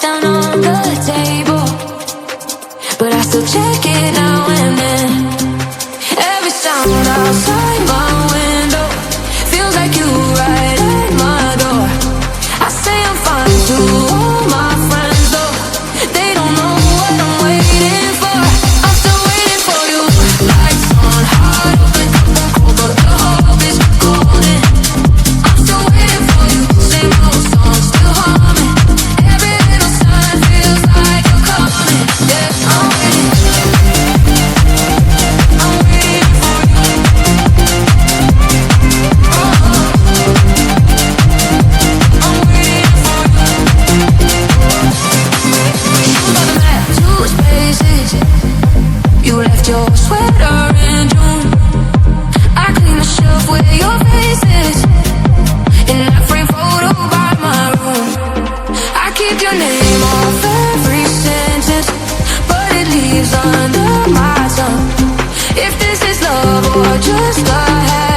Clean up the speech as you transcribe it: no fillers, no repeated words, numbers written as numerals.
down on the table, but I still check it now and then. Every sound outside my window feels like you right at my door. I say I'm fine to all my friends, though they don't know what I'm waiting for. I'm still waiting for you. Lights on, heart open, cold, but the hope is golden. I'm still waiting for you. Same old song, still humming. Every little sign feels like you're coming. Yeah, I'm waiting. I'm waiting for you. I'm waiting for you. Shoes on the mat, 2 spaces. You left your sweater in June. I clean the shelf where your face is, in that frame photo by my room. I keep your name off every sentence, but it leaves under my tongue. If this is love or just a habit,